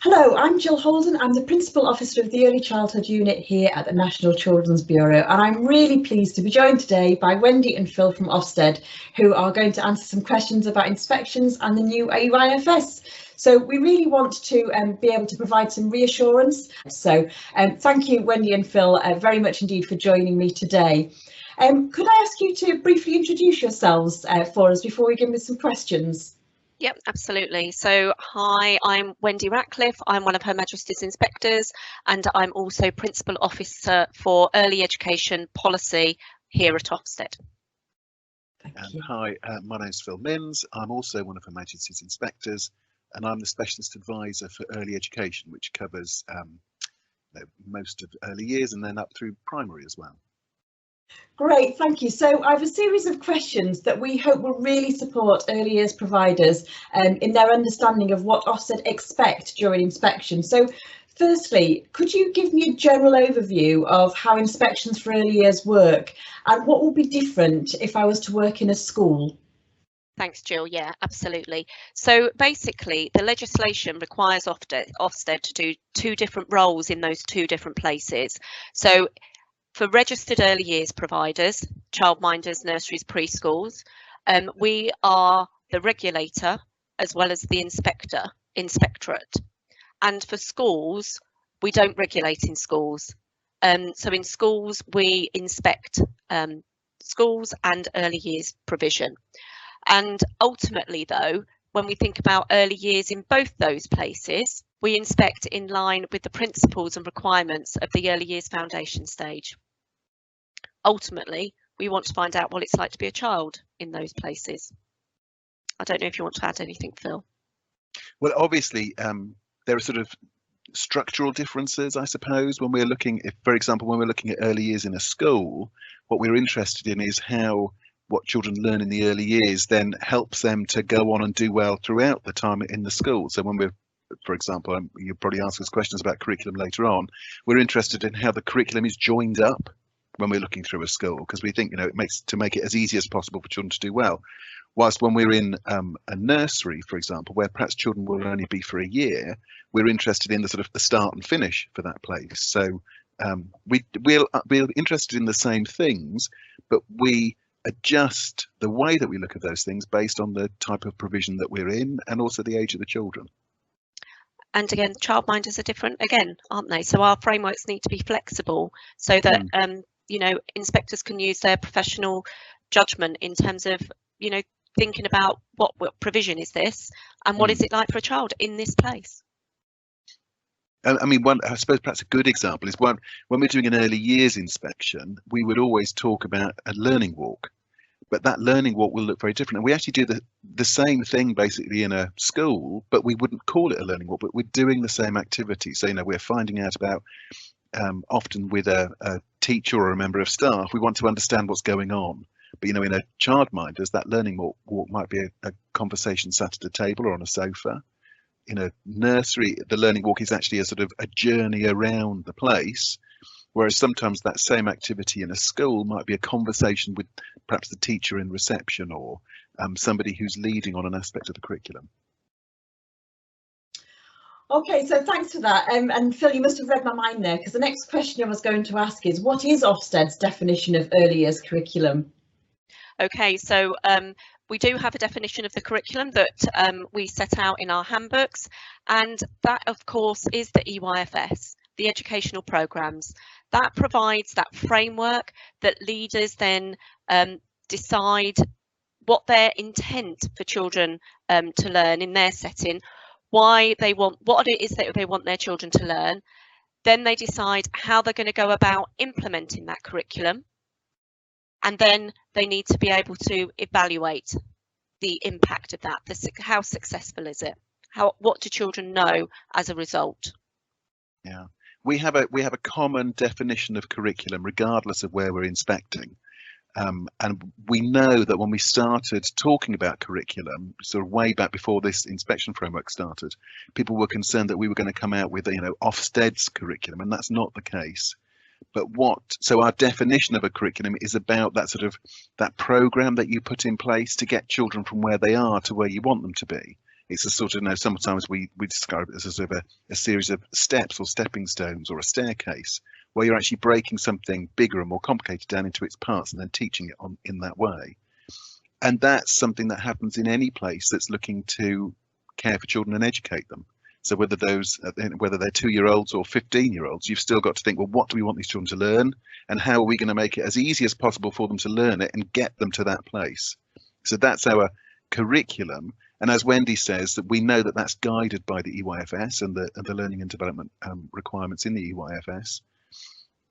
Hello, I'm Gill Holden. I'm the Principal Officer of the Early Childhood Unit here at the National Children's Bureau, and I'm really pleased to be joined today by Wendy and Phil from Ofsted, who are going to answer some questions about inspections and the new EYFS. So we really want to be able to provide some reassurance. So thank you, Wendy and Phil, very much indeed for joining me today. Could I ask you to briefly introduce yourselves for us before we begin with some questions? Yep, absolutely. So, hi, I'm Wendy Ratcliff. I'm one of Her Majesty's Inspectors, and I'm also Principal Officer for Early Education Policy here at Ofsted. Hi, my name's Phil Minns. I'm also one of Her Majesty's Inspectors, and I'm the Specialist Advisor for Early Education, which covers most of early years and then up through primary as well. Great, thank you. So I have a series of questions that we hope will really support early years providers in their understanding of what Ofsted expect during inspection. So firstly, could you give me a general overview of how inspections for early years work and what will be different if I was to work in a school? Thanks, Jill. Yeah, absolutely. So basically, the legislation requires Ofsted to do two different roles in those two different places. So for registered early years providers, childminders, nurseries, preschools, we are the regulator as well as the inspectorate. And for schools, we don't regulate in schools. So in schools, we inspect schools and early years provision. And ultimately, though, when we think about early years in both those places, we inspect in line with the principles and requirements of the early years foundation stage. Ultimately, we want to find out what it's like to be a child in those places. I don't know if you want to add anything, Phil. Well, obviously, there are sort of structural differences, I suppose, when we're looking, if, for example, when we're looking at early years in a school, what we're interested in is how what children learn in the early years then helps them to go on and do well throughout the time in the school. So when we're, for example, you'll probably ask us questions about curriculum later on, we're interested in how the curriculum is joined up when we're looking through a school, because we think, it makes to make it as easy as possible for children to do well. Whilst when we're in a nursery, for example, where perhaps children will only be for a year, we're interested in the sort of the start and finish for that place. So we're interested in the same things, but we adjust the way that we look at those things based on the type of provision that we're in and also the age of the children. And again, childminders are different again, aren't they? So our frameworks need to be flexible so that inspectors can use their professional judgment in terms of thinking about what provision is this and what is it like for a child in this place. I mean, I suppose perhaps a good example is when we're doing an early years inspection, we would always talk about a learning walk, but that learning walk will look very different. And we actually do the same thing basically in a school, but we wouldn't call it a learning walk, but we're doing the same activity. So, we're finding out about, often with a teacher or a member of staff, we want to understand what's going on. But, in a childminders, that learning walk might be a conversation sat at a table or on a sofa. In a nursery, the learning walk is actually a sort of a journey around the place, whereas sometimes that same activity in a school might be a conversation with perhaps the teacher in reception or somebody who's leading on an aspect of the curriculum. Okay, so thanks for that. And Phil, you must have read my mind there, because the next question I was going to ask is, what is Ofsted's definition of early years curriculum? Okay, so we do have a definition of the curriculum that we set out in our handbooks, and that of course is the EYFS, the educational programmes. That provides that framework that leaders then decide what their intent for children to learn in their setting, what it is that they want their children to learn. Then they decide how they're going to go about implementing that curriculum. And then they need to be able to evaluate the impact of that. How successful is it? What do children know as a result? Yeah, we have a common definition of curriculum regardless of where we're inspecting. And we know that when we started talking about curriculum, sort of way back before this inspection framework started, people were concerned that we were going to come out with Ofsted's curriculum, and that's not the case. But so our definition of a curriculum is about that program that you put in place to get children from where they are to where you want them to be. It's a sort of, sometimes we describe it as a sort of a series of steps or stepping stones or a staircase, where you're actually breaking something bigger and more complicated down into its parts and then teaching it on in that way. And that's something that happens in any place that's looking to care for children and educate them. So whether they're 2-year-olds or 15-year-olds, you've still got to think, well, what do we want these children to learn, and how are we going to make it as easy as possible for them to learn it and get them to that place? So that's our curriculum. And as Wendy says, that we know that that's guided by the EYFS and the learning and development requirements in the EYFS,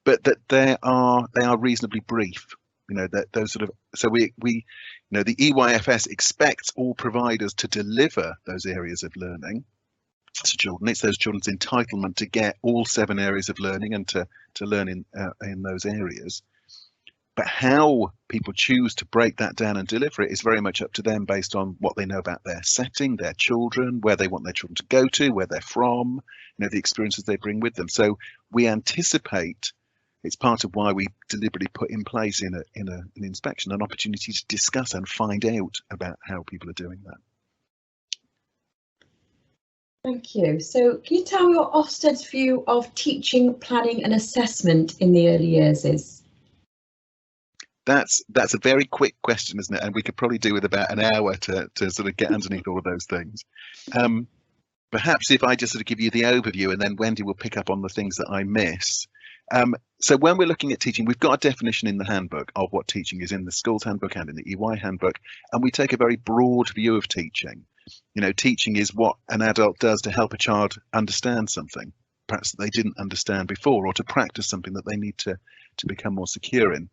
but that they are reasonably brief. That those sort of, so we the EYFS expects all providers to deliver those areas of learning to children. It's those children's entitlement to get all 7 areas of learning and to learn in those areas. But how people choose to break that down and deliver it is very much up to them, based on what they know about their setting, their children, where they want their children to go to, where they're from, the experiences they bring with them. So we anticipate, it's part of why we deliberately put in place in an inspection an opportunity to discuss and find out about how people are doing that. Thank you. So can you tell me what Ofsted's view of teaching, planning and assessment in the early years is? That's a very quick question, isn't it? And we could probably do with about an hour to sort of get underneath all of those things. Perhaps if I just sort of give you the overview, and then Wendy will pick up on the things that I miss. So when we're looking at teaching, we've got a definition in the handbook of what teaching is, in the schools handbook and in the EY handbook, and we take a very broad view of teaching. Teaching is what an adult does to help a child understand something, perhaps that they didn't understand before, or to practice something that they need to become more secure in.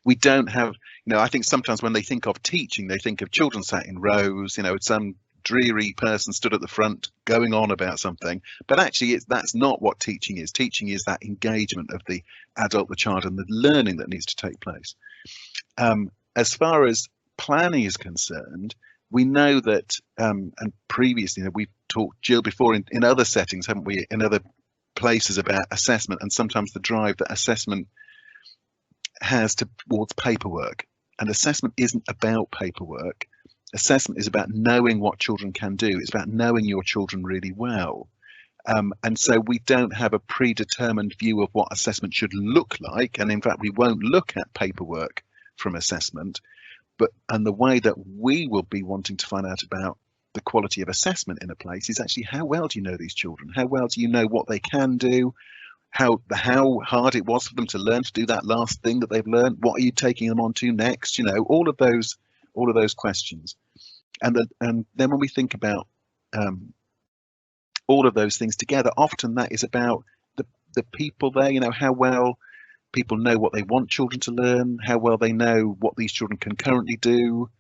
We don't have, I think sometimes when they think of teaching, they think of children sat in rows, some dreary person stood at the front going on about something, but actually that's not what teaching is. Teaching is that engagement of the adult, the child, and the learning that needs to take place. As far as planning is concerned, we know that, and previously, we've talked, Gill, before in other settings, haven't we, in other places, about assessment, and sometimes the drive that assessment has towards paperwork. And assessment isn't about paperwork. Assessment is about knowing what children can do. It's about knowing your children really well. And so we don't have a predetermined view of what assessment should look like. And in fact, we won't look at paperwork from assessment. And the way that we will be wanting to find out about the quality of assessment in a place is actually, how well do you know these children? How well do you know what they can do? How hard it was for them to learn to do that last thing that they've learned? What are you taking them on to next? All of those questions. And then when we think about all of those things together, often that is about the people there. How well people know what they want children to learn, how well they know what these children can currently do.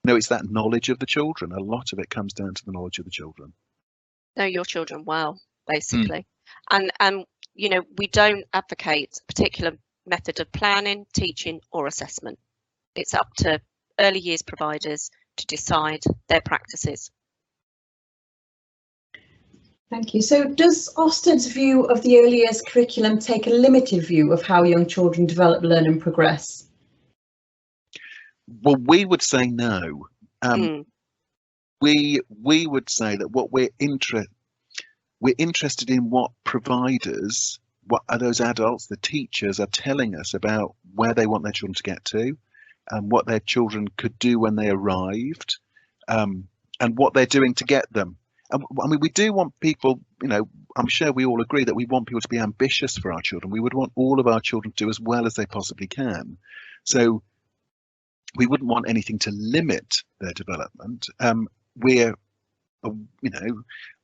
It's that knowledge of the children. A lot of it comes down to the knowledge of the children. Know your children well, basically. And we don't advocate a particular method of planning, teaching or assessment. It's up to early years providers to decide their practices. Thank you. So does Ofsted's view of the early years curriculum take a limited view of how young children develop, learn and progress? Well, we would say no. We would say that what we're interested in what providers, what are those adults, the teachers, are telling us about where they want their children to get to, and what their children could do when they arrived, and what they're doing to get them. And I mean, we do want people, I'm sure we all agree that we want people to be ambitious for our children. We would want all of our children to do as well as they possibly can. So we wouldn't want anything to limit their development. We're,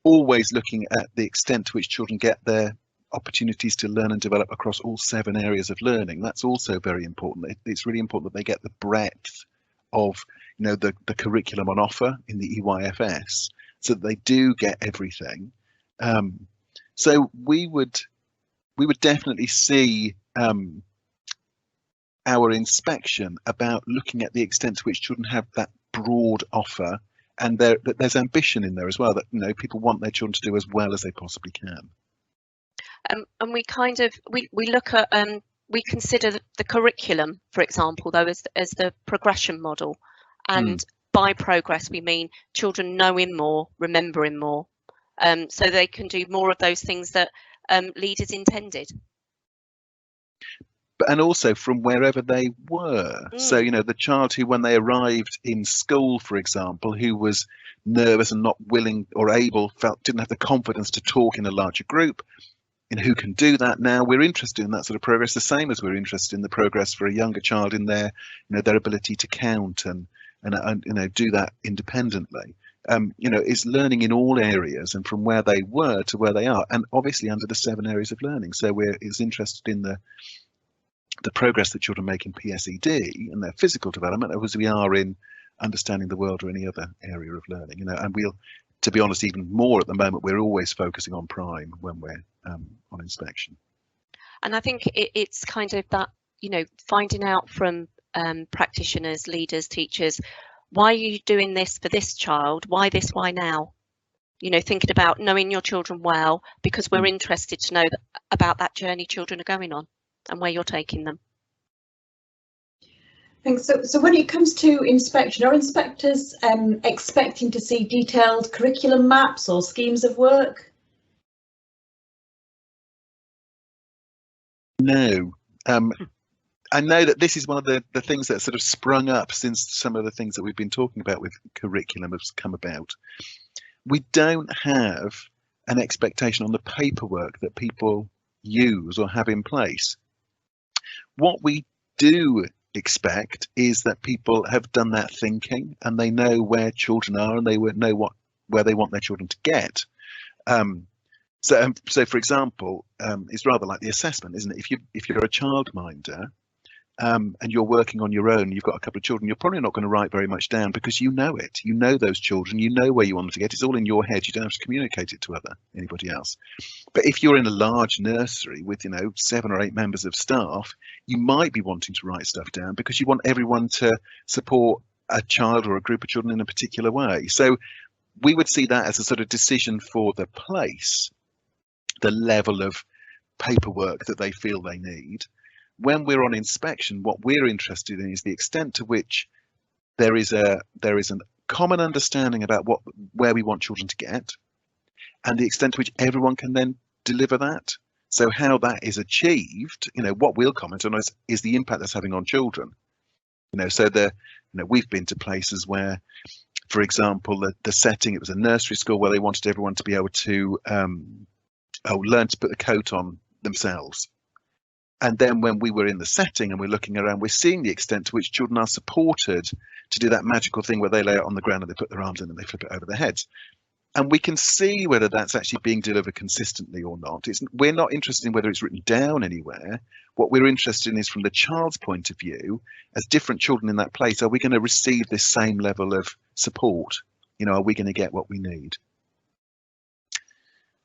always looking at the extent to which children get their opportunities to learn and develop across all 7 areas of learning. That's also very important. It's really important that they get the breadth of, the curriculum on offer in the EYFS, so that they do get everything. So we would definitely see our inspection about looking at the extent to which children have that broad offer, and there's ambition in there as well, that people want their children to do as well as they possibly can. And we we look at we consider the curriculum, for example, though, as the progression model, and by progress, we mean children knowing more, remembering more, so they can do more of those things that leaders intended. And also from wherever they were. So, you know, the child who, when they arrived in school, for example, who was nervous and not willing or able, didn't have the confidence to talk in a larger group, and who can do that now, we're interested in that sort of progress, the same as we're interested in the progress for a younger child in their, you know, their ability to count and you know, do that independently. You know, is learning in all areas and from where they were to where they are, and obviously under the 7 areas of learning. So we're interested in the progress that children make in PSED and their physical development as we are in understanding the world or any other area of learning, you know. And we'll, to be honest, even more at the moment, we're always focusing on prime when we're on inspection. And I think it's kind of that, you know, finding out from practitioners, leaders, teachers, why are you doing this for this child? Why this? Why now? You know, thinking about knowing your children well, because we're interested to know about that journey children are going on and where you're taking them. Thanks. So when it comes to inspection, are inspectors expecting to see detailed curriculum maps or schemes of work? No. I know that this is one of the things that sort of sprung up since some of the things that we've been talking about with curriculum have come about. We don't have an expectation on the paperwork that people use or have in place. What we do expect is that people have done that thinking and they know where children are and they know where they want their children to get. So for example, it's rather like the assessment, isn't it? If you're a childminder and you're working on your own, you've got a couple of children, you're probably not going to write very much down because you know it. You know those children, you know where you want them to get. It's all in your head. You don't have to communicate it to anybody else. But if you're in a large nursery with, you know, 7 or 8 members of staff, you might be wanting to write stuff down because you want everyone to support a child or a group of children in a particular way. So we would see that as a sort of decision for the place, the level of paperwork that they feel they need. When we're on inspection, what we're interested in is the extent to which there is a common understanding about where we want children to get, and the extent to which everyone can then deliver that. So how that is achieved, you know, what we'll comment on is the impact that's having on children. You know, so we've been to places where, for example, the setting, it was a nursery school where they wanted everyone to be able to learn to put the coat on themselves. And then when we were in the setting and we're looking around, we're seeing the extent to which children are supported to do that magical thing where they lay it on the ground and they put their arms in and they flip it over their heads. And we can see whether that's actually being delivered consistently or not. We're not interested in whether it's written down anywhere. What we're interested in is from the child's point of view, as different children in that place, are we going to receive this same level of support? You know, are we going to get what we need?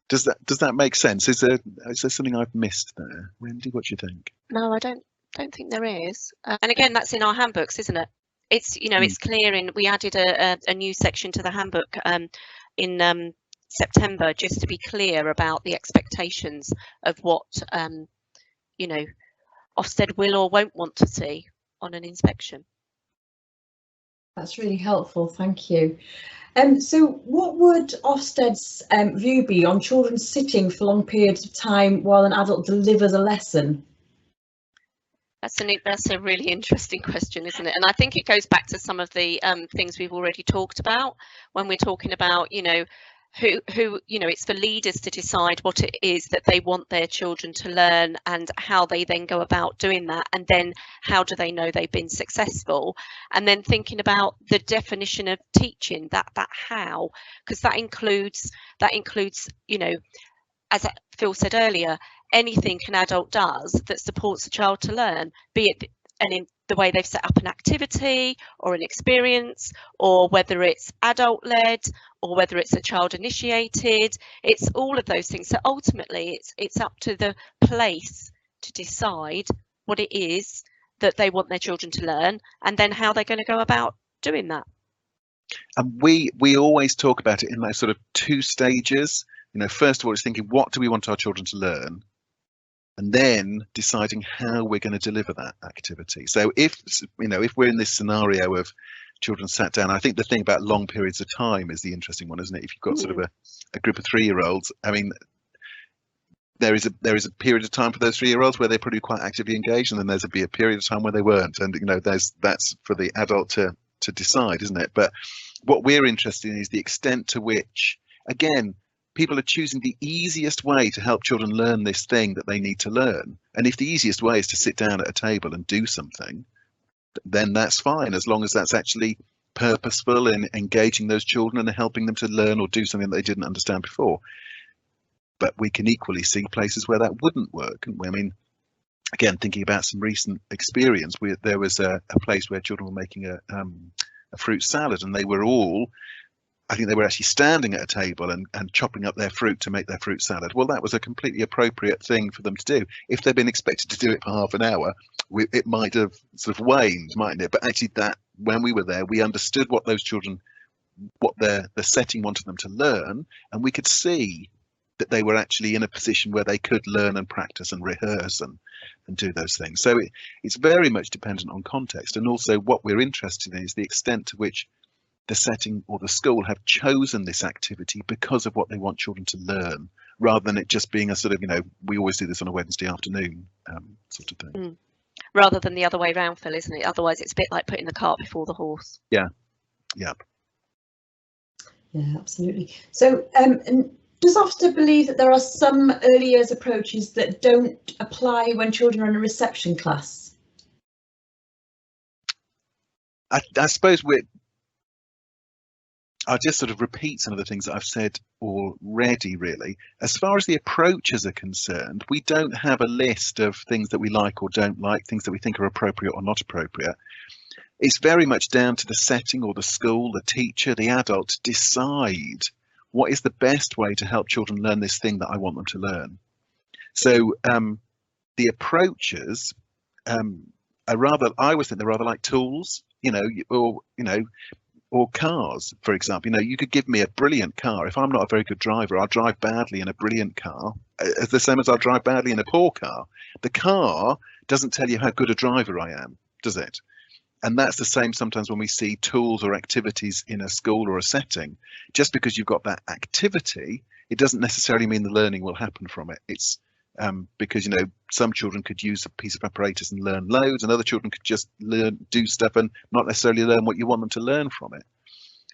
Does that make sense? Is there something I've missed there? Wendy, what do you think? No, I don't think there is. And again, that's in our handbooks, isn't it? It's, you know, it's clear we added a new section to the handbook in September, just to be clear about the expectations of what, you know, Ofsted will or won't want to see on an inspection. That's really helpful, thank you. So what would Ofsted's view be on children sitting for long periods of time while an adult delivers a lesson? That's a really interesting question, isn't it? And I think it goes back to some of the things we've already talked about when we're talking about, you know, who, you know, it's for leaders to decide what it is that they want their children to learn and how they then go about doing that, and then how do they know they've been successful, and then thinking about the definition of teaching, that how, because that includes, you know, as Phil said earlier, anything an adult does that supports a child to learn, be it in the way they've set up an activity or an experience, or whether it's adult led or whether it's a child initiated, it's all of those things. So ultimately it's up to the place to decide what it is that they want their children to learn, and then how they're going to go about doing that. And we always talk about it in those sort of 2 stages. You know, first of all, it's thinking, what do we want our children to learn? And then deciding how we're going to deliver that activity. So if, you know, if we're in this scenario of children sat down. I think the thing about long periods of time is the interesting one, isn't it? If you've got sort of a group of 3-year-olds, I mean, there is a period of time for those 3-year-olds where they're probably quite actively engaged, and then there's a period of time where they weren't, and that's for the adult to decide, isn't it? But what we're interested in is the extent to which, again, people are choosing the easiest way to help children learn this thing that they need to learn. And if the easiest way is to sit down at a table and do something, then that's fine, as long as that's actually purposeful and engaging those children and helping them to learn or do something that they didn't understand before. But we can equally see places where that wouldn't work, couldn't we? I mean, again, thinking about some recent experience, there was a place where children were making a fruit salad, and they were all, I think they were actually standing at a table and chopping up their fruit to make their fruit salad. Well, that was a completely appropriate thing for them to do. If they'd been expected to do it for half an hour, it might have sort of waned, mightn't it? But actually, that when we were there, we understood what those children, what the setting wanted them to learn, and we could see that they were actually in a position where they could learn and practice and rehearse and do those things. So it's very much dependent on context, and also what we're interested in is the extent to which the setting or the school have chosen this activity because of what they want children to learn, rather than it just being a sort of, we always do this on a Wednesday afternoon sort of thing. Rather than the other way around, Phil, isn't it? Otherwise it's a bit like putting the cart before the horse. Yeah, absolutely. So and does Ofsted believe that there are some early years approaches that don't apply when children are in a reception class? I suppose I'll just sort of repeat some of the things that I've said already, really. As far as the approaches are concerned, we don't have a list of things that we like or don't like, things that we think are appropriate or not appropriate. It's very much down to the setting or the school, the teacher, the adult to decide what is the best way to help children learn this thing that I want them to learn. So the approaches I always think they're rather like tools, or cars, for example. You could give me a brilliant car. If I'm not a very good driver, I'll drive badly in a brilliant car, as the same as I'll drive badly in a poor car. The car doesn't tell you how good a driver I am, does it? And that's the same sometimes when we see tools or activities in a school or a setting. Just because you've got that activity, it doesn't necessarily mean the learning will happen from it. It's because some children could use a piece of apparatus and learn loads, and other children could just do stuff and not necessarily learn what you want them to learn from it.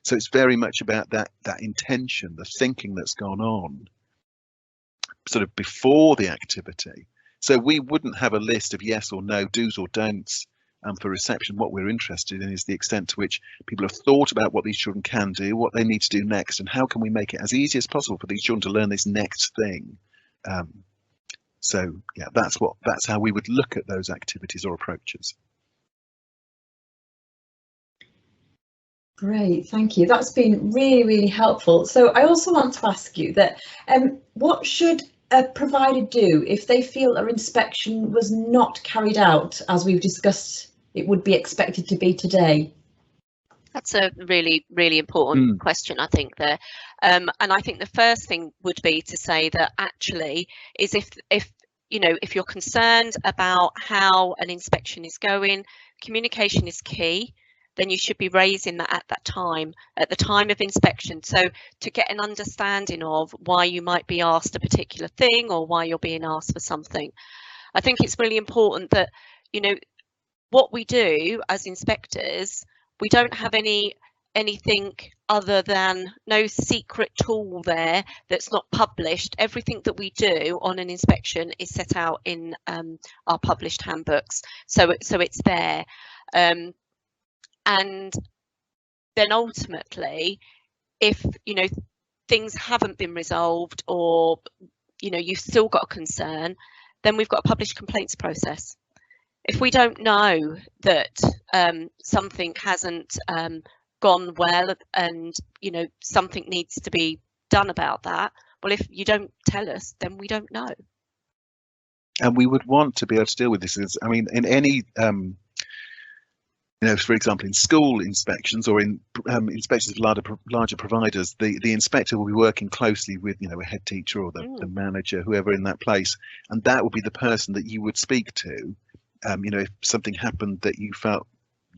So it's very much about that intention, the thinking that's gone on sort of before the activity. So we wouldn't have a list of yes or no, do's or don'ts for reception. What we're interested in is the extent to which people have thought about what these children can do, what they need to do next, and how can we make it as easy as possible for these children to learn this next thing. So yeah, that's how we would look at those activities or approaches. Great, thank you. That's been really, really helpful. So I also want to ask you that what should a provider do if they feel their inspection was not carried out as we've discussed it would be expected to be today? That's a really, really important question, I think, there. And I think the first thing would be to say that actually is if you're concerned about how an inspection is going, communication is key, then you should be raising that at the time of inspection. So to get an understanding of why you might be asked a particular thing or why you're being asked for something. I think it's really important that, what we do as inspectors, we don't have anything other than no secret tool there that's not published. Everything that we do on an inspection is set out in our published handbooks, so it's there. And then ultimately, if things haven't been resolved, or you've still got a concern, then we've got a published complaints process. If we don't know that something hasn't gone well and something needs to be done about that, well, if you don't tell us, then we don't know. And we would want to be able to deal with this. I mean, in any for example, in school inspections or in inspections of larger providers, the inspector will be working closely with a head teacher or the manager, whoever in that place, and that will be the person that you would speak to. If something happened that you felt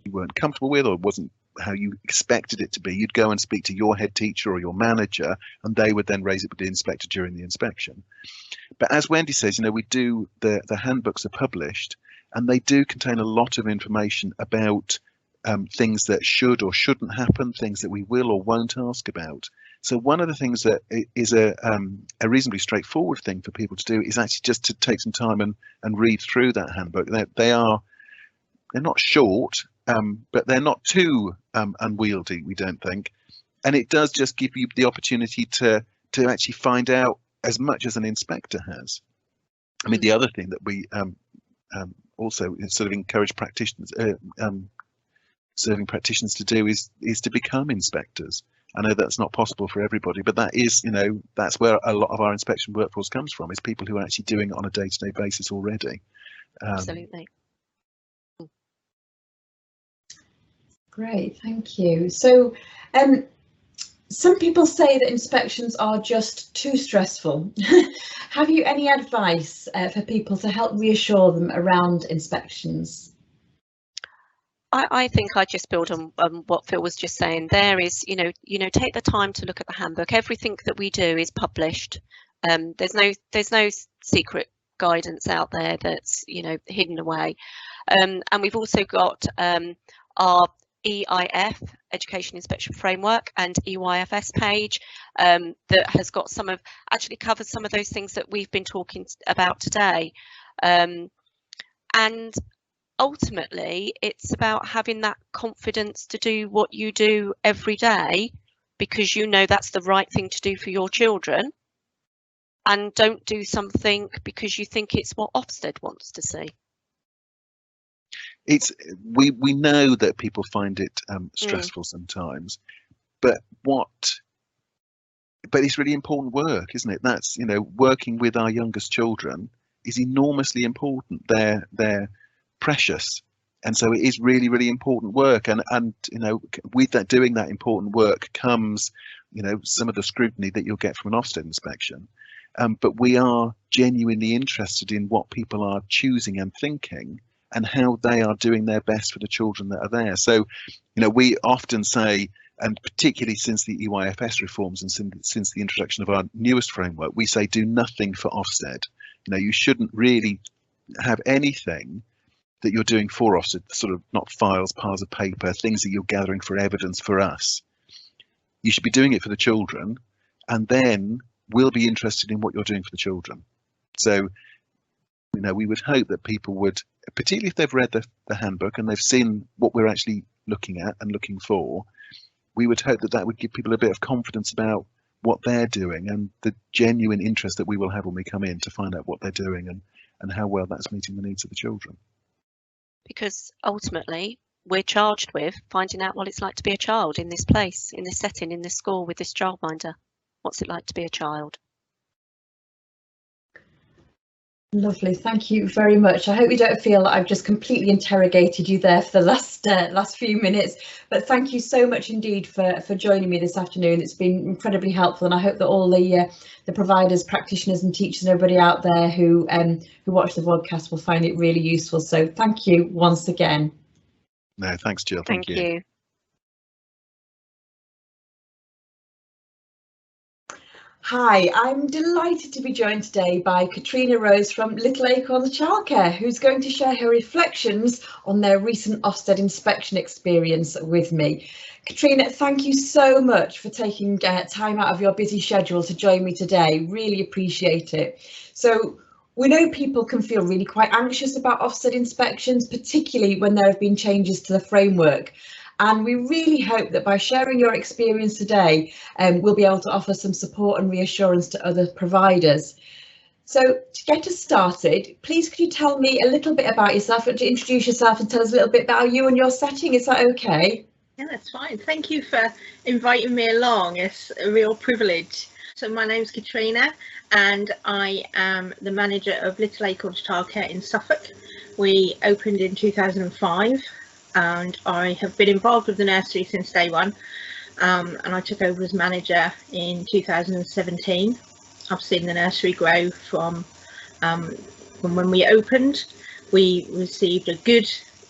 you weren't comfortable with or wasn't you expected it to be, you'd go and speak to your head teacher or your manager, and they would then raise it with the inspector during the inspection. But as Wendy says, we do, the handbooks are published, and they do contain a lot of information about things that should or shouldn't happen, things that we will or won't ask about. So one of the things that is a reasonably straightforward thing for people to do is actually just to take some time and read through that handbook. They're not short, but they're not too unwieldy, we don't think. And it does just give you the opportunity to actually find out as much as an inspector has. I mean, the other thing that we also sort of encourage practitioners, serving practitioners to do is to become inspectors. I know that's not possible for everybody, but that is, that's where a lot of our inspection workforce comes from, is people who are actually doing it on a day-to-day basis already. Absolutely. Great, thank you. So some people say that inspections are just too stressful. Have you any advice for people to help reassure them around inspections? I think I just build on what Phil was just saying. There is, take the time to look at the handbook. Everything that we do is published. There's no secret guidance out there that's hidden away. And we've also got our EIF, Education Inspection Framework, and EYFS page that has got actually covers some of those things that we've been talking about today. And ultimately, it's about having that confidence to do what you do every day, because that's the right thing to do for your children, and don't do something because you think it's what Ofsted wants to see. We know that people find it stressful sometimes, but it's really important work, isn't it? That's working with our youngest children is enormously important. They're precious, and so it is really, really important work, and with that, doing that important work comes some of the scrutiny that you'll get from an Ofsted inspection, but we are genuinely interested in what people are choosing and thinking, and how they are doing their best for the children that are there. So we often say, and particularly since the EYFS reforms and since the introduction of our newest framework, we say do nothing for Ofsted. You shouldn't really have anything that you're doing for Ofsted, sort of not files, piles of paper, things that you're gathering for evidence for us. You should be doing it for the children, and then we'll be interested in what you're doing for the children. So, we would hope that people would, particularly if they've read the handbook and they've seen what we're actually looking at and looking for, we would hope that would give people a bit of confidence about what they're doing and the genuine interest that we will have when we come in to find out what they're doing and how well that's meeting the needs of the children. Because ultimately, we're charged with finding out what it's like to be a child in this place, in this setting, in this school with this childminder. What's it like to be a child? Lovely, thank you very much. I hope you don't feel like I've just completely interrogated you there for the last few minutes, but thank you so much indeed for joining me this afternoon. It's been incredibly helpful, and I hope that all the providers, practitioners and teachers and everybody out there who watch the vodcast will find it really useful. So thank you once again. No, thanks, Jill. Thank you. Hi, I'm delighted to be joined today by Katrina Rose from Little Acorns Childcare, who's going to share her reflections on their recent Ofsted inspection experience with me. Katrina, thank you so much for taking time out of your busy schedule to join me today. Really appreciate it. So we know people can feel really quite anxious about Ofsted inspections, particularly when there have been changes to the framework. And we really hope that by sharing your experience today, we'll be able to offer some support and reassurance to other providers. So to get us started, please could you tell me a little bit about yourself, to introduce yourself and tell us a little bit about you and your setting? Is that okay? Yeah, that's fine. Thank you for inviting me along. It's a real privilege. So my name's Katrina and I am the manager of Little Acorns Childcare in Suffolk. We opened in 2005. And I have been involved with the nursery since day one, and I took over as manager in 2017. I've seen the nursery grow from when we opened. We received a good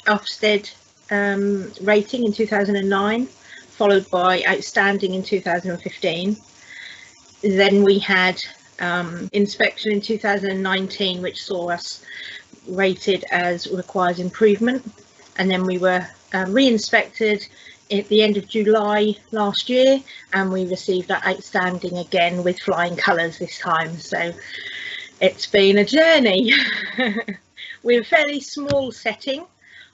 Ofsted rating in 2009, followed by outstanding in 2015. Then we had inspection in 2019, which saw us rated as requires improvement, and then we were re-inspected at the end of July last year, and we received that outstanding again with flying colours this time. So it's been a journey. We're a fairly small setting.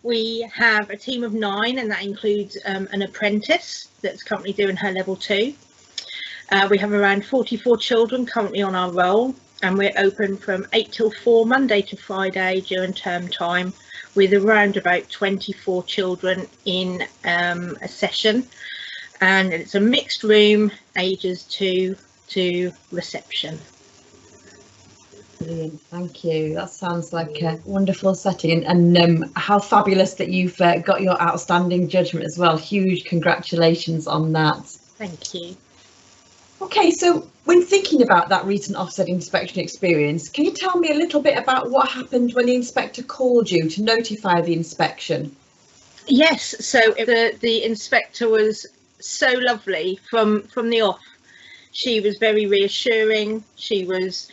We have a team of 9, and that includes an apprentice that's currently doing her level 2. We have around 44 children currently on our roll, and we're open from 8 till 4 Monday to Friday during term time, with around about 24 children in a session, and it's a mixed room, ages 2 to reception. Brilliant, thank you. That sounds like a wonderful setting, and how fabulous that you've got your outstanding judgment as well. Huge congratulations on that. Thank you. Okay, so when thinking about that recent Ofsted inspection experience, can you tell me a little bit about what happened when the inspector called you to notify the inspection? Yes, so the inspector was so lovely from the off. She was very reassuring. She was,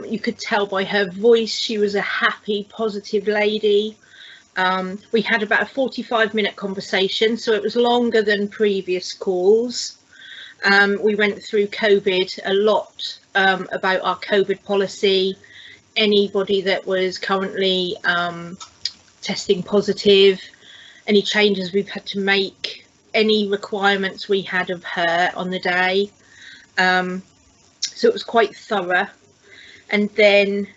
you could tell by her voice, she was a happy, positive lady. We had about a 45-minute conversation, so it was longer than previous calls. We went through COVID a lot, about our COVID policy, anybody that was currently testing positive, any changes we've had to make, any requirements we had of her on the day. So it was quite thorough. And then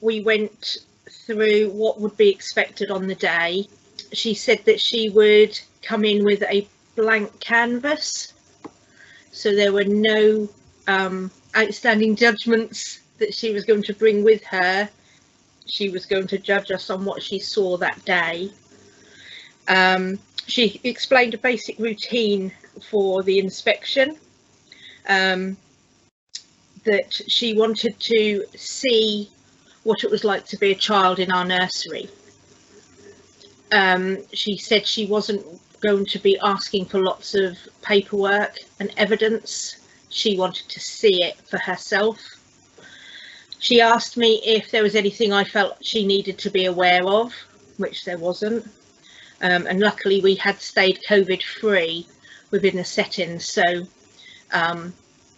we went through what would be expected on the day. She said that she would come in with a blank canvas, so there were no outstanding judgments that she was going to bring with her. She was going to judge us on what she saw that day. She explained a basic routine for the inspection, that she wanted to see what it was like to be a child in our nursery. She said she wasn't going to be asking for lots of paperwork and evidence. She wanted to see it for herself. She asked me if there was anything I felt she needed to be aware of, which there wasn't. And luckily we had stayed COVID free within the setting, so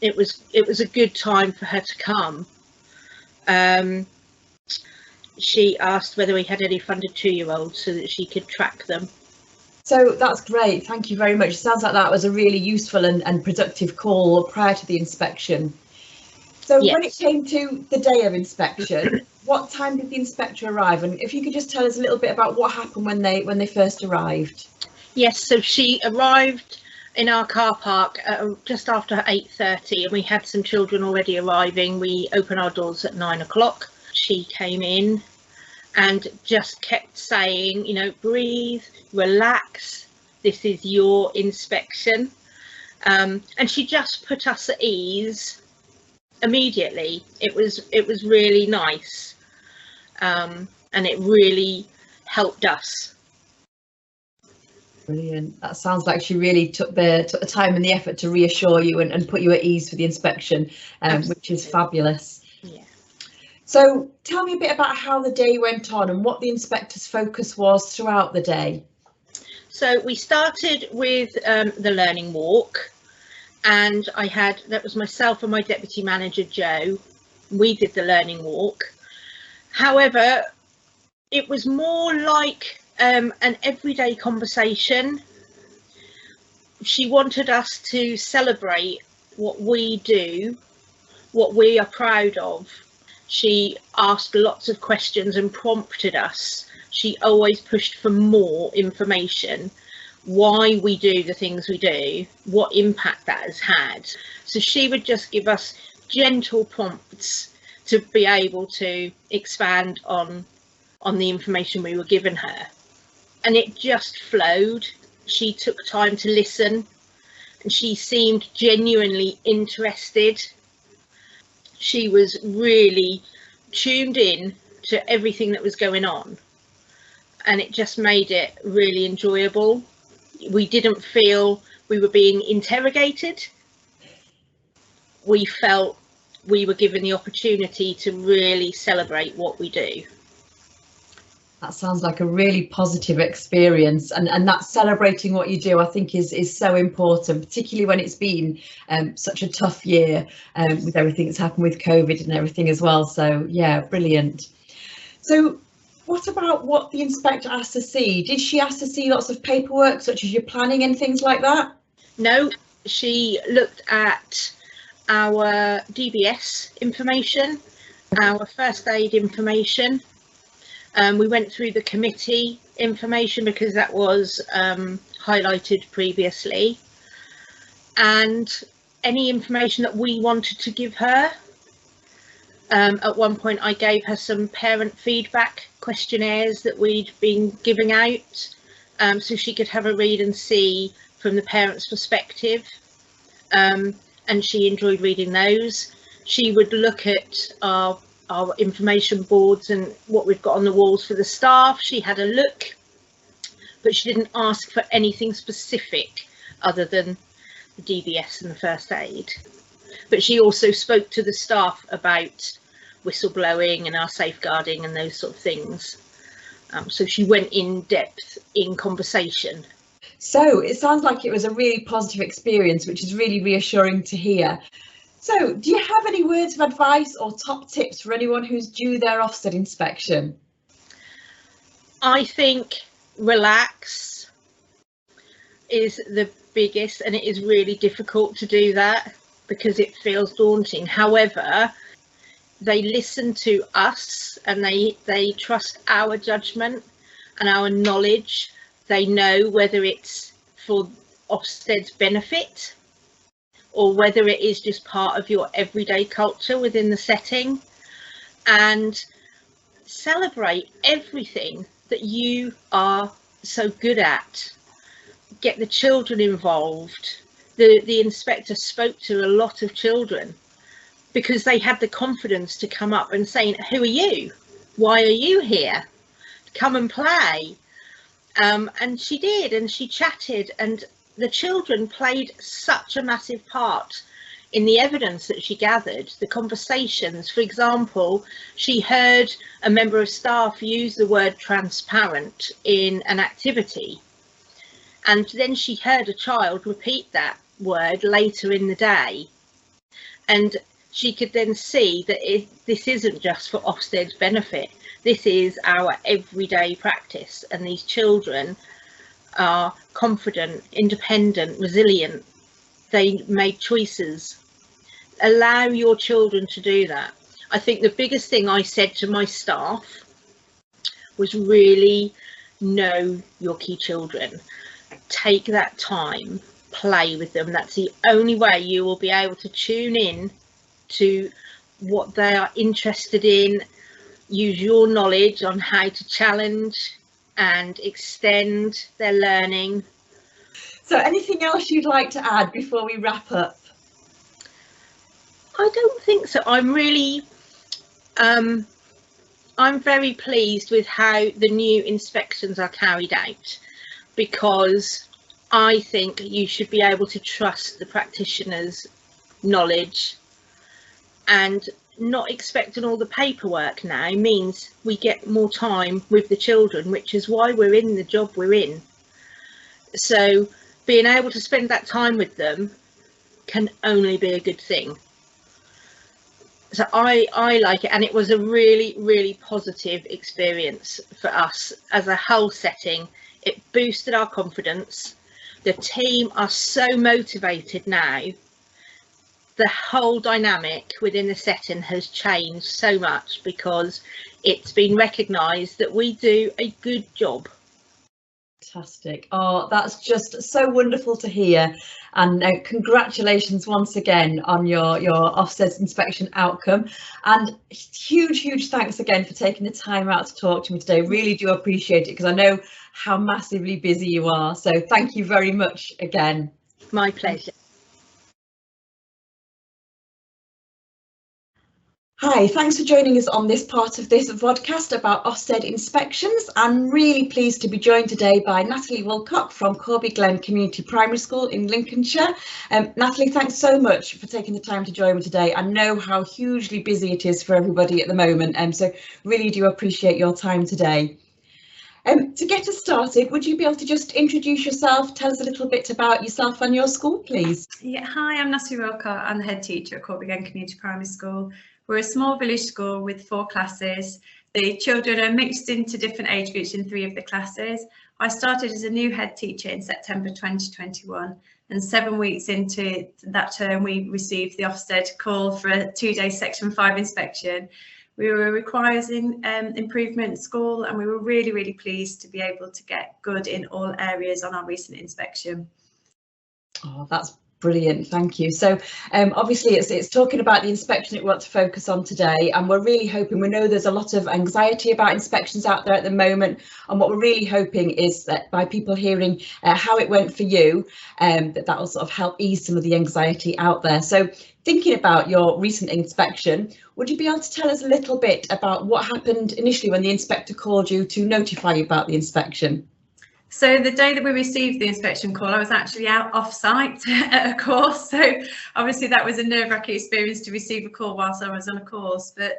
it was a good time for her to come. She asked whether we had any funded 2-year-olds so that she could track them. So that's great, thank you very much. It sounds like that was a really useful and productive call prior to the inspection. So yes. When it came to the day of inspection, what time did the inspector arrive? And if you could just tell us a little bit about what happened when they first arrived. Yes, so she arrived in our car park just after 8:30, and we had some children already arriving. We opened our doors at 9 o'clock. She came in and just kept saying, you know, breathe, relax, this is your inspection. And she just put us at ease immediately. It was really nice, and it really helped us. Brilliant. That sounds like she really took the time and the effort to reassure you and put you at ease for the inspection, which is fabulous. Yeah. So tell me a bit about how the day went on and what the inspector's focus was throughout the day. So we started with the learning walk, and that was myself and my deputy manager Joe. We did the learning walk. However, it was more like an everyday conversation. She wanted us to celebrate what we do, what we are proud of. She asked lots of questions and prompted us. She always pushed for more information, why we do the things we do, what impact that has had. So she would just give us gentle prompts to be able to expand on the information we were giving her. And it just flowed. She took time to listen, and she seemed genuinely interested. She was really tuned in to everything that was going on. and it just made it really enjoyable. We didn't feel we were being interrogated. We felt we were given the opportunity to really celebrate what we do. That sounds like a really positive experience, and that celebrating what you do, I think, is so important, particularly when it's been such a tough year with everything that's happened with COVID and everything as well. So yeah, brilliant. So what about what the inspector asked to see? Did she ask to see lots of paperwork, such as your planning and things like that? No, she looked at our DBS information, our first aid information. We went through the committee information because that was highlighted previously, and any information that we wanted to give her. At one point I gave her some parent feedback questionnaires that we'd been giving out, so she could have a read and see from the parent's perspective, and she enjoyed reading those. She would look at our information boards and what we've got on the walls for the staff. She had a look, but she didn't ask for anything specific other than the DBS and the first aid. But she also spoke to the staff about whistleblowing and our safeguarding and those sort of things. So she went in depth in conversation. So it sounds like it was a really positive experience, which is really reassuring to hear. So do you have any words of advice or top tips for anyone who's due their Ofsted inspection? I think relax is the biggest, and it is really difficult to do that because it feels daunting. However, they listen to us and they trust our judgment and our knowledge. They know whether it's for Ofsted's benefit or whether it is just part of your everyday culture within the setting, and celebrate everything that you are so good at. Get the children involved. The inspector spoke to a lot of children because they had the confidence to come up and say, who are you? Why are you here? Come and play. And she did, and she chatted, and the children played such a massive part in the evidence that she gathered, the conversations. For example, she heard a member of staff use the word transparent in an activity, and then she heard a child repeat that word later in the day, and she could then see that this isn't just for Ofsted's benefit, this is our everyday practice, and these children are confident, independent, resilient. They made choices. Allow your children to do that. I think the biggest thing I said to my staff was really know your key children. Take that time, play with them. That's the only way you will be able to tune in to what they are interested in. Use your knowledge on how to challenge and extend their learning. So anything else you'd like to add before we wrap up? I don't think so. I'm really I'm very pleased with how the new inspections are carried out, because I think you should be able to trust the practitioner's knowledge, and not expecting all the paperwork now means we get more time with the children, which is why we're in the job we're in. So being able to spend that time with them can only be a good thing. So I like it, and it was a really, really positive experience for us as a whole setting. It boosted our confidence. The team are so motivated now. The whole dynamic within the setting has changed so much because it's been recognised that we do a good job. Fantastic. Oh, that's just so wonderful to hear, and congratulations once again on your Ofsted inspection outcome, and huge thanks again for taking the time out to talk to me today. Really do appreciate it, because I know how massively busy you are, so thank you very much again. My pleasure. Hi, thanks for joining us on this part of this vodcast about Ofsted inspections. I'm really pleased to be joined today by Natalie Wilcock from Corby Glen Community Primary School in Lincolnshire. Natalie, thanks so much for taking the time to join me today. I know how hugely busy it is for everybody at the moment, so really do appreciate your time today. To get us started, would you be able to just introduce yourself, tell us a little bit about yourself and your school, please? Yeah, hi, I'm Natalie Wilcock. I'm the head teacher at Corby Glen Community Primary School. We're a small village school with 4 classes. The children are mixed into different age groups in 3 of the classes. I started as a new head teacher in September 2021, and 7 weeks into that term we received the Ofsted call for a 2-day Section 5 inspection. We were requiring improvement at school, and we were really pleased to be able to get good in all areas on our recent inspection. Oh, that's brilliant, thank you. So obviously it's talking about the inspection that we want to focus on today, and we're really hoping, we know there's a lot of anxiety about inspections out there at the moment, and what we're really hoping is that by people hearing how it went for you, that will sort of help ease some of the anxiety out there. So thinking about your recent inspection, would you be able to tell us a little bit about what happened initially when the inspector called you to notify you about the inspection? So the day that we received the inspection call, I was actually out off-site at a course. So obviously that was a nerve-wracking experience to receive a call whilst I was on a course. But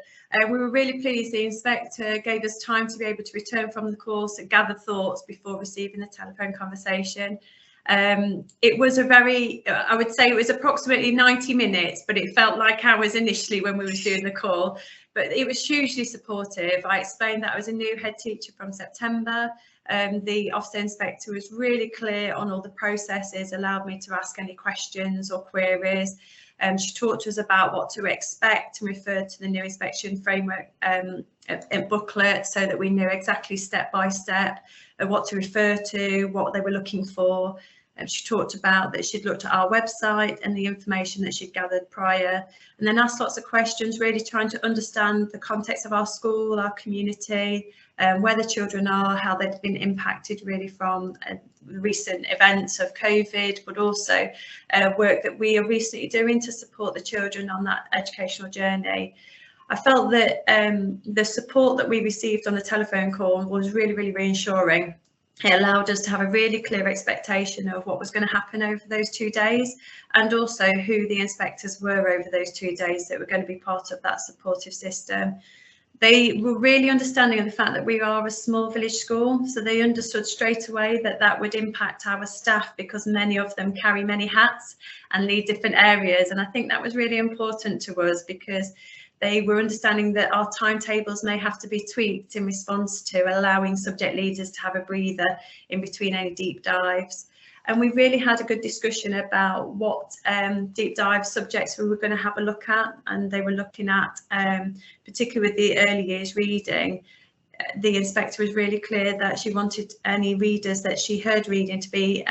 we were really pleased the inspector gave us time to be able to return from the course and gather thoughts before receiving the telephone conversation. It was a very, I would say it was approximately 90 minutes, but it felt like hours initially when we were doing the call. But it was hugely supportive. I explained that I was a new head teacher from September. The Ofsted inspector was really clear on all the processes, allowed me to ask any questions or queries. She talked to us about what to expect and referred to the new inspection framework booklet so that we knew exactly step by step what to refer to, what they were looking for. She talked about that she'd looked at our website and the information that she'd gathered prior, and then asked lots of questions, really trying to understand the context of our school, our community, where the children are, how they've been impacted really from recent events of COVID, but also work that we are recently doing to support the children on that educational journey. I felt that the support that we received on the telephone call was really reassuring. It allowed us to have a really clear expectation of what was going to happen over those 2 days, and also who the inspectors were over those 2 days that were going to be part of that supportive system. They were really understanding of the fact that we are a small village school, so they understood straight away that that would impact our staff because many of them carry many hats and lead different areas. And I think that was really important to us because they were understanding that our timetables may have to be tweaked in response to allowing subject leaders to have a breather in between any deep dives. And we really had a good discussion about what deep dive subjects we were going to have a look at, and they were looking at, particularly with the early years reading. The inspector was really clear that she wanted any readers that she heard reading to be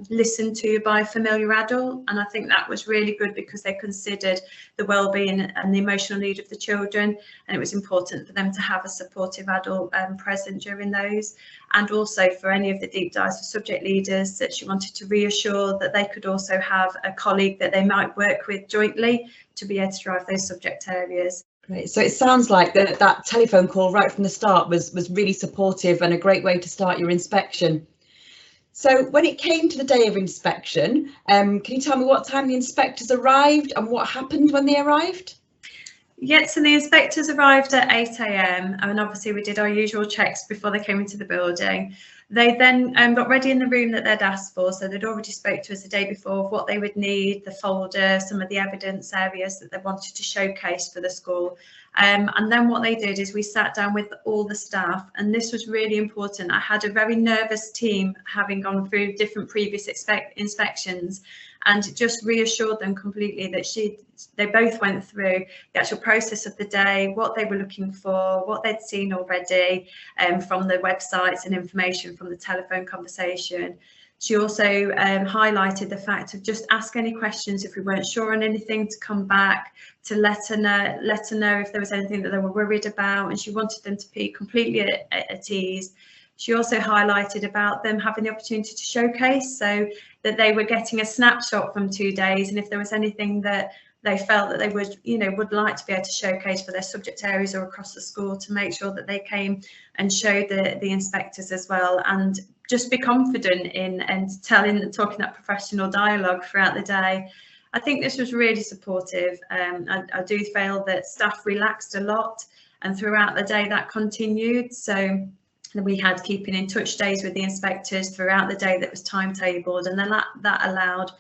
listened to by a familiar adult, and I think that was really good because they considered the well-being and the emotional need of the children, and it was important for them to have a supportive adult present during those. And also for any of the deep dives for subject leaders, that she wanted to reassure that they could also have a colleague that they might work with jointly to be able to drive those subject areas. Great. So it sounds like that telephone call right from the start was really supportive and a great way to start your inspection. So when it came to the day of inspection, can you tell me what time the inspectors arrived and what happened when they arrived? Yeah, so the inspectors arrived at 8 AM, and obviously we did our usual checks before they came into the building. They then got ready in the room that they'd asked for, so they'd already spoke to us the day before of what they would need, the folder, some of the evidence areas that they wanted to showcase for the school. And then what they did is we sat down with all the staff, and this was really important. I had a very nervous team having gone through different previous inspections, and it just reassured them completely that they both went through the actual process of the day, what they were looking for, what they'd seen already from the websites and information from the telephone conversation. She also highlighted the fact of just ask any questions if we weren't sure on anything, to come back, to let her know if there was anything that they were worried about, and she wanted them to be completely at ease. She also highlighted about them having the opportunity to showcase, so that they were getting a snapshot from 2 days, and if there was anything that they felt that they would like to be able to showcase for their subject areas or across the school, to make sure that they came and showed the inspectors as well, and just be confident in talking that professional dialogue throughout the day. I think this was really supportive. I do feel that staff relaxed a lot, and throughout the day that continued. So we had keeping in touch days with the inspectors throughout the day that was timetabled, and then that allowed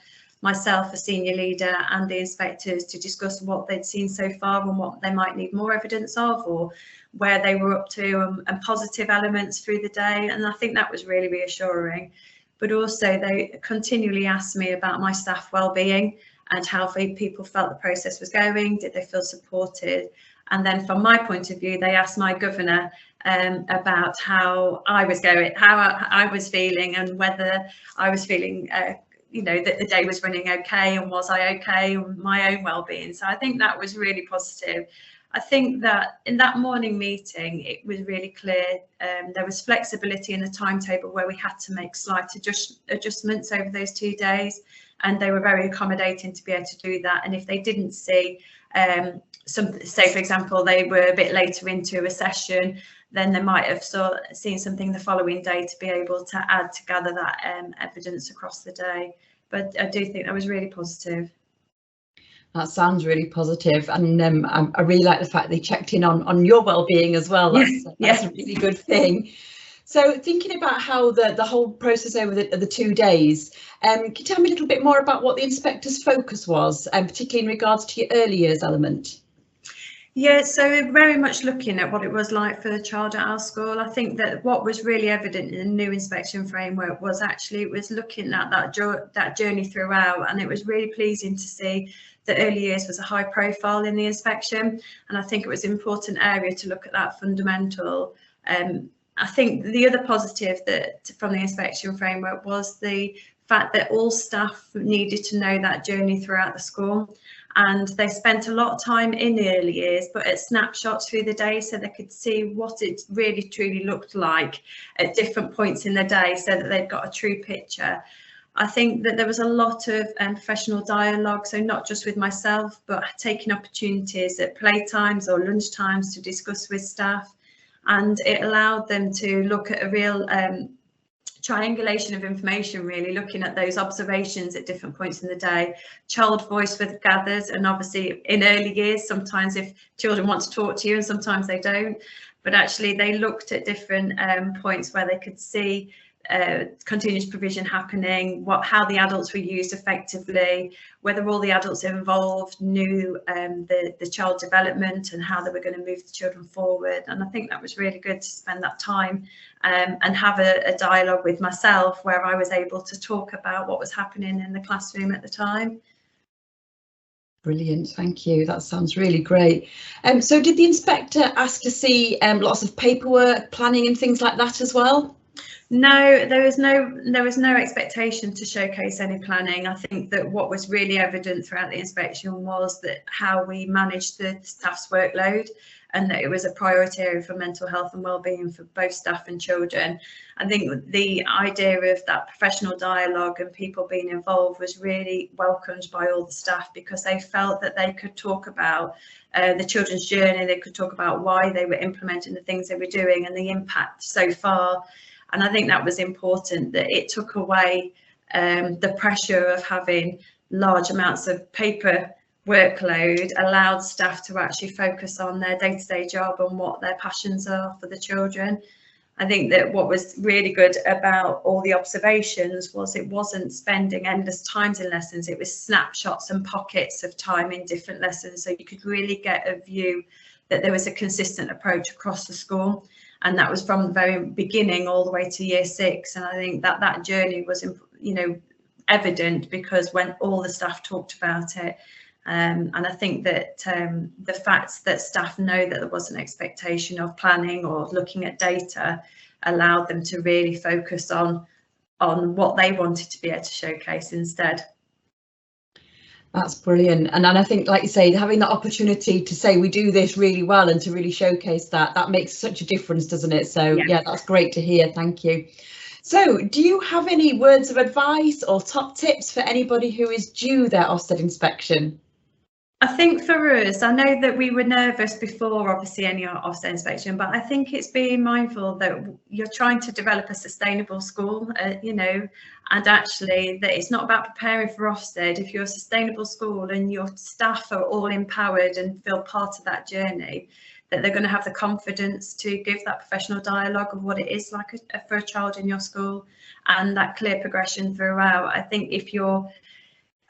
myself, a senior leader, and the inspectors to discuss what they'd seen so far and what they might need more evidence of, or where they were up to, and positive elements through the day. And I think that was really reassuring. But also they continually asked me about my staff well-being and how people felt the process was going. Did they feel supported? And then from my point of view, they asked my governor about how I was going, how I was feeling, and whether I was feeling that the day was running okay, and was I okay, and my own well-being. So I think that was really positive. I think that in that morning meeting, it was really clear there was flexibility in the timetable where we had to make slight adjustments over those 2 days, and they were very accommodating to be able to do that. And if they didn't see say for example they were a bit later into a session, then they might have seen something the following day to be able to add to gather that evidence across the day. But I do think that was really positive. That sounds really positive, and I really like the fact they checked in on your well-being as well. That's a really good thing. So thinking about how the whole process over the 2 days, can you tell me a little bit more about what the inspector's focus was, and particularly in regards to your early years element? Yeah, so very much looking at what it was like for the child at our school. I think that what was really evident in the new inspection framework was actually it was looking at that journey throughout, and it was really pleasing to see that early years was a high profile in the inspection, and I think it was an important area to look at that fundamental. I think the other positive that from the inspection framework was the fact that all staff needed to know that journey throughout the school, and they spent a lot of time in the early years, but at snapshots through the day, so they could see what it really truly looked like at different points in the day, so that they'd got a true picture. I think that there was a lot of professional dialogue, so not just with myself, but taking opportunities at playtimes or lunch times to discuss with staff, and it allowed them to look at a real triangulation of information, really looking at those observations at different points in the day. Child voice was gathered, and obviously in early years sometimes if children want to talk to you and sometimes they don't, but actually they looked at different points where they could see continuous provision happening, how the adults were used effectively, whether all the adults involved knew the child development and how they were going to move the children forward. And I think that was really good to spend that time and have a dialogue with myself where I was able to talk about what was happening in the classroom at the time. Brilliant, thank you. That sounds really great. So did the inspector ask to see lots of paperwork, planning and things like that as well? No, there was no expectation to showcase any planning. I think that what was really evident throughout the inspection was that how we managed the staff's workload, and that it was a priority area for mental health and wellbeing for both staff and children. I think the idea of that professional dialogue and people being involved was really welcomed by all the staff, because they felt that they could talk about the children's journey, they could talk about why they were implementing the things they were doing and the impact so far. And I think that was important, that it took away the pressure of having large amounts of paper workload, allowed staff to actually focus on their day-to-day job and what their passions are for the children. I think that what was really good about all the observations was it wasn't spending endless times in lessons, it was snapshots and pockets of time in different lessons, so you could really get a view that there was a consistent approach across the school. And that was from the very beginning all the way to year 6. And I think that journey was, evident because when all the staff talked about it. And I think that the fact that staff know that there was an expectation of planning or looking at data allowed them to really focus on what they wanted to be able to showcase instead. That's brilliant. And I think, like you say, having that opportunity to say we do this really well and to really showcase that makes such a difference, doesn't it? So yeah, that's great to hear. Thank you. So do you have any words of advice or top tips for anybody who is due their Ofsted inspection? I think for us, I know that we were nervous before obviously any Ofsted inspection, but I think it's being mindful that you're trying to develop a sustainable school, you know, and actually that it's not about preparing for Ofsted. If you're a sustainable school and your staff are all empowered and feel part of that journey, that they're going to have the confidence to give that professional dialogue of what it is like for a child in your school and that clear progression throughout. I think if you're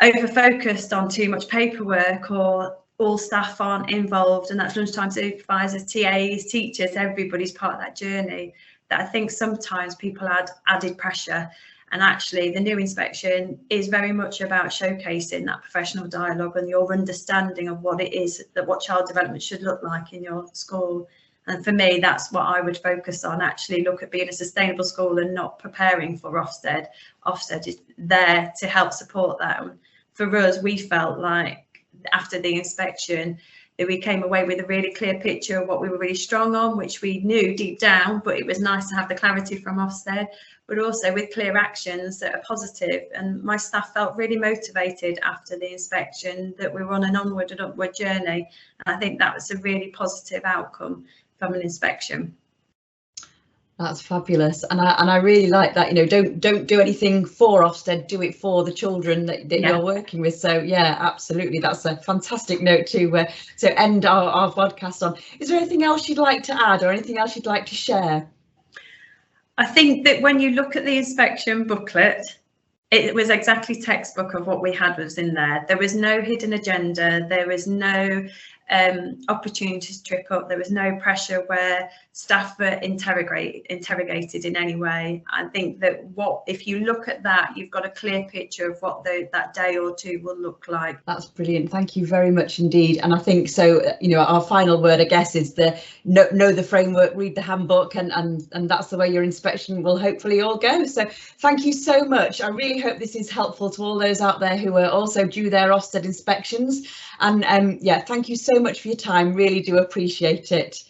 over-focused on too much paperwork or all staff aren't involved, and that's lunchtime supervisors, TAs, teachers, everybody's part of that journey, that I think sometimes people add added pressure. And actually the new inspection is very much about showcasing that professional dialogue and your understanding of what it is that what child development should look like in your school. And for me, that's what I would focus on, actually look at being a sustainable school and not preparing for Ofsted. Ofsted is there to help support that. And for us, we felt like after the inspection that we came away with a really clear picture of what we were really strong on, which we knew deep down, but it was nice to have the clarity from Ofsted, but also with clear actions that are positive. And my staff felt really motivated after the inspection that we were on an onward and upward journey. And I think that was a really positive outcome from an inspection. That's fabulous, and I really like that. You know, don't do anything for Ofsted, do it for the children that you're working with. So yeah, absolutely, that's a fantastic note to end our podcast on. Is there anything else you'd like to add, or anything else you'd like to share? I think that when you look at the inspection booklet, it was exactly textbook of what we had was in there. There was no hidden agenda. There was no opportunities to trip up. There was no pressure where staff were interrogated in any way. I think that if you look at that, you've got a clear picture of what that day or two will look like. That's brilliant. Thank you very much indeed. And I think so, you know, our final word, I guess, is the know the framework, read the handbook, and that's the way your inspection will hopefully all go. So thank you so much. I really hope this is helpful to all those out there who are also due their Ofsted inspections. And yeah, thank you so much for your time. Really do appreciate it.